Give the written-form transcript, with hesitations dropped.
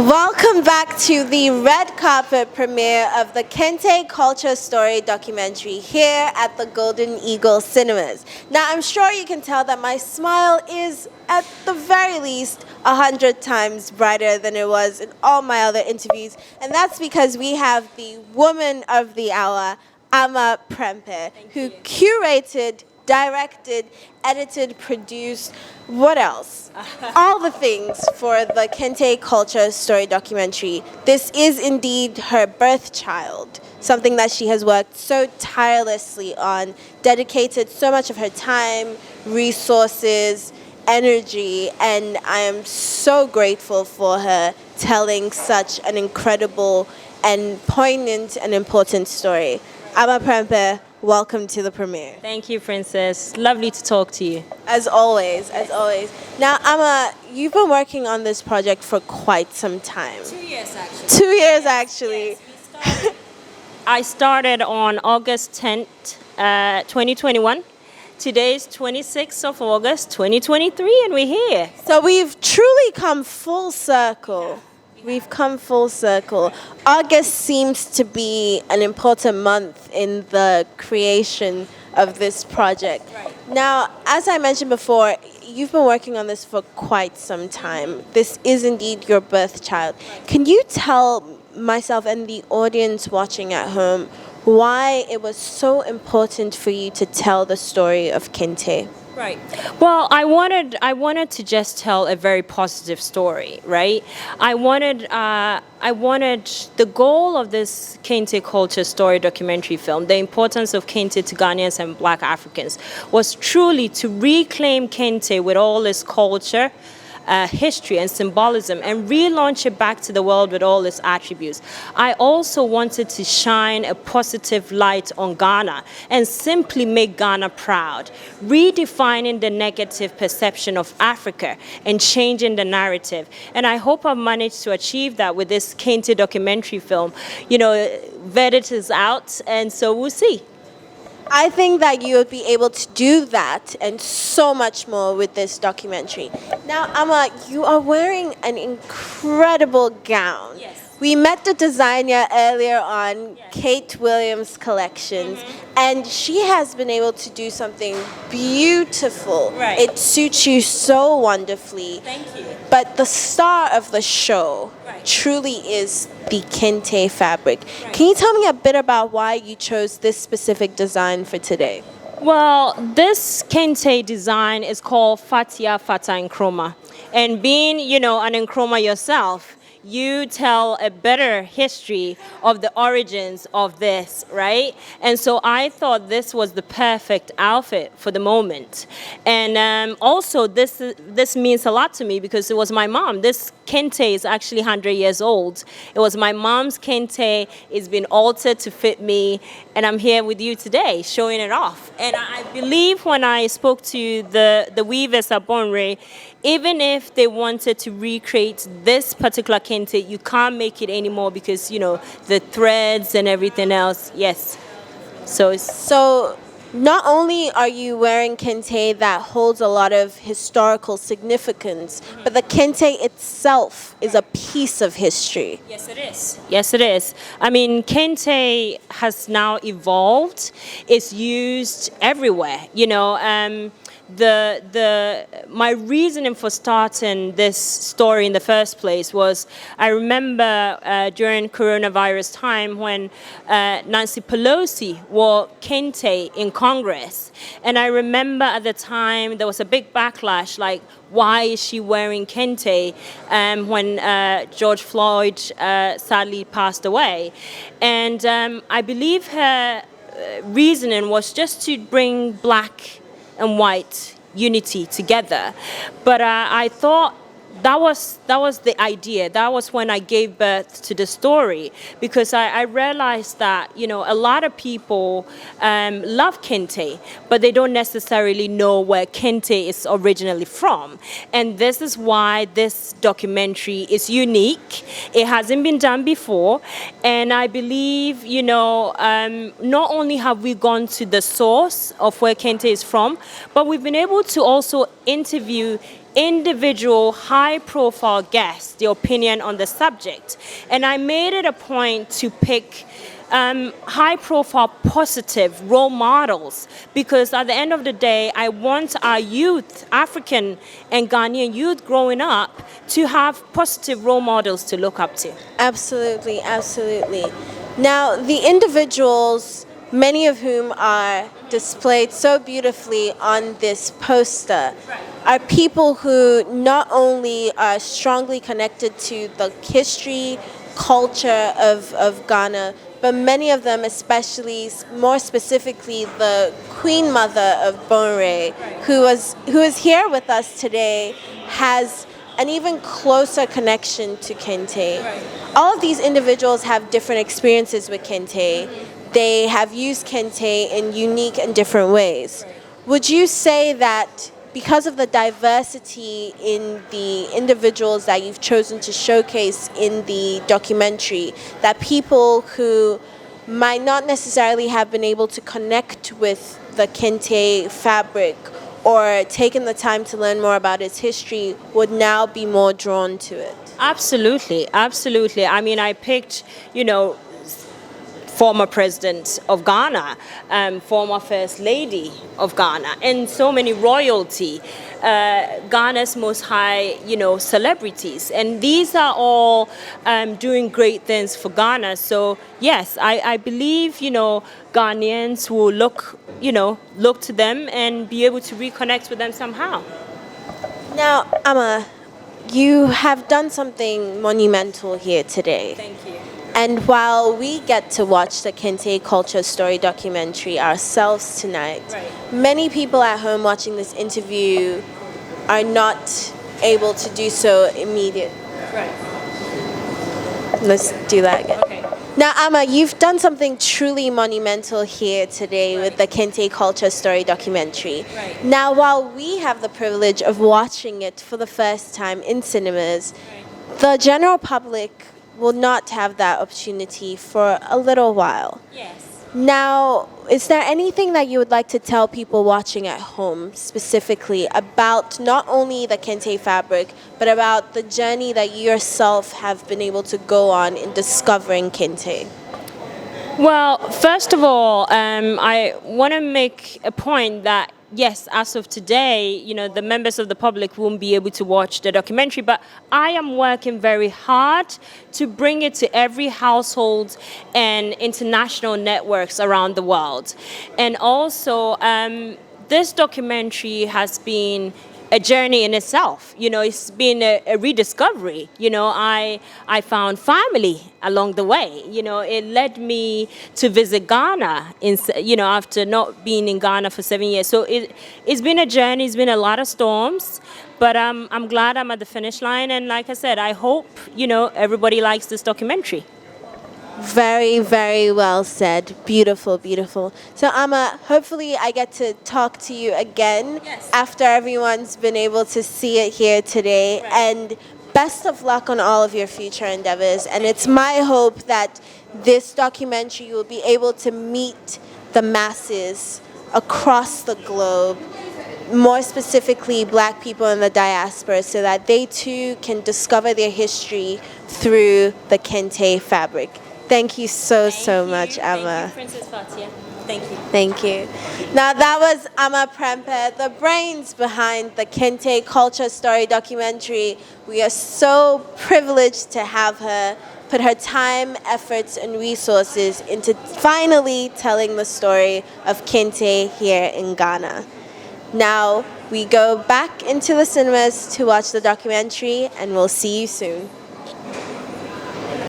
Welcome back to the red carpet premiere of the Kente Culture Story documentary here at the Golden Eagle Cinemas. Now, I'm sure you can tell that my smile is, at the very least, 100 times brighter than it was in all my other interviews, and that's because we have the woman of the hour, Amma Prempeh, who curated, directed, edited, produced, what else? All the things for the Kente Culture Story documentary. This is indeed her birth child, something that she has worked so tirelessly on, dedicated so much of her time, resources, energy, and I am so grateful for her telling such an incredible and poignant and important story. Amma Prempeh, welcome to the premiere. Thank you, Princess. Lovely to talk to you. As always, as always. Now, Amma, you've been working on this project for quite some time. 2 years, actually. 2 years, actually. Yes, I started on August 10th, 2021. Today's 26th of August, 2023, and we're here. So we've truly come full circle. We've come full circle. August seems to be an important month in the creation of this project. Right. Now, as I mentioned before, you've been working on this for quite some time. This is indeed your birth child. Can you tell myself and the audience watching at home why it was so important for you to tell the story of Kente? Right. Well, I wanted to just tell a very positive story, right? I wanted the goal of this Kente Culture Story documentary film, the importance of Kente to Ghanaians and Black Africans, was truly to reclaim Kente with all its culture, history and symbolism, and relaunch it back to the world with all its attributes. I also wanted to shine a positive light on Ghana and simply make Ghana proud, redefining the negative perception of Africa and changing the narrative. And I hope I've managed to achieve that with this Kente documentary film. You know, verdict is out, and so we'll see. I think that you would be able to do that and so much more with this documentary. Now, Amma, you are wearing an incredible gown. Yes. We met the designer earlier on, Kate Williams Collections, and she has been able to do something beautiful. Right. It suits you so wonderfully. Thank you. But the star of the show truly is the Kente fabric. Can you tell me a bit about why you chose this specific design for today? Well, this Kente design is called FATHIA, NKRUMAH. And being, an NKRUMAH yourself, you tell a better history of the origins of this, right? And so I thought this was the perfect outfit for the moment. And also, this means a lot to me because it was my mom. This Kente is actually 100 years old. It was my mom's Kente. It's been altered to fit me, and I'm here with you today, showing it off. And I believe when I spoke to the weavers at Bonre, even if they wanted to recreate this particular Kente, you can't make it anymore because, the threads and everything else. Yes. So not only are you wearing Kente that holds a lot of historical significance, but the Kente itself is a piece of history. Yes, it is. Yes, it is. I mean, Kente has now evolved. It's used everywhere. My reasoning for starting this story in the first place was I remember during coronavirus time when Nancy Pelosi wore Kente in Congress. And I remember at the time there was a big backlash, like, why is she wearing Kente when George Floyd sadly passed away? And I believe her reasoning was just to bring black and white unity together. But I thought that was the idea. That was when I gave birth to the story, because I realized that, a lot of people love Kente, but they don't necessarily know where Kente is originally from. And this is why this documentary is unique. It hasn't been done before. And I believe, not only have we gone to the source of where Kente is from, but we've been able to also interview individual high-profile guests their opinion on the subject. And I made it a point to pick high-profile, positive role models, because at the end of the day, I want our youth, African and Ghanaian youth growing up, to have positive role models to look up to. Absolutely, absolutely. Now, the individuals, many of whom are displayed so beautifully on this poster, are people who not only are strongly connected to the history, culture of Ghana, but many of them, especially, more specifically, the Queen Mother of Bonre, who is here with us today, has an even closer connection to Kente. All of these individuals have different experiences with Kente. They have used Kente in unique and different ways. Would you say that because of the diversity in the individuals that you've chosen to showcase in the documentary, that people who might not necessarily have been able to connect with the Kente fabric or taken the time to learn more about its history would now be more drawn to it? Absolutely, absolutely. I mean, I picked, former president of Ghana, former first lady of Ghana, and so many royalty, Ghana's most high, celebrities. And these are all doing great things for Ghana. So yes, I believe, Ghanaians will look to them and be able to reconnect with them somehow. Now, Amma, you have done something monumental here today. Thank you. And while we get to watch the Kente Culture Story documentary ourselves tonight, many people at home watching this interview are not able to do so immediately. Right. Let's do that again. Okay. Now, Amma, you've done something truly monumental here today with the Kente Culture Story documentary. Right. Now, while we have the privilege of watching it for the first time in cinemas, the general public will not have that opportunity for a little while. Yes. Now, is there anything that you would like to tell people watching at home specifically about not only the Kente fabric, but about the journey that you yourself have been able to go on in discovering Kente? Well, first of all, I want to make a point that yes, as of today, the members of the public won't be able to watch the documentary, but I am working very hard to bring it to every household and international networks around the world. And also, this documentary has been a journey in itself. It's been a rediscovery. I found family along the way. It led me to visit Ghana after not being in Ghana for 7 years. So it's been a journey. It's been a lot of storms, but I'm glad I'm at the finish line. And like I said, I hope everybody likes this documentary. Very, very well said. Beautiful, beautiful. So, Amma, hopefully I get to talk to you again after everyone's been able to see it here today. Right. And best of luck on all of your future endeavors. And it's my hope that this documentary will be able to meet the masses across the globe, more specifically Black people in the diaspora, so that they too can discover their history through the Kente fabric. Thank you so much, Amma. Thank you, Princess FATHIA. Thank you. Thank you. Now, that was Amma Prempeh, the brains behind the Kente Culture Story documentary. We are so privileged to have her put her time, efforts, and resources into finally telling the story of Kente here in Ghana. Now, we go back into the cinemas to watch the documentary, and we'll see you soon.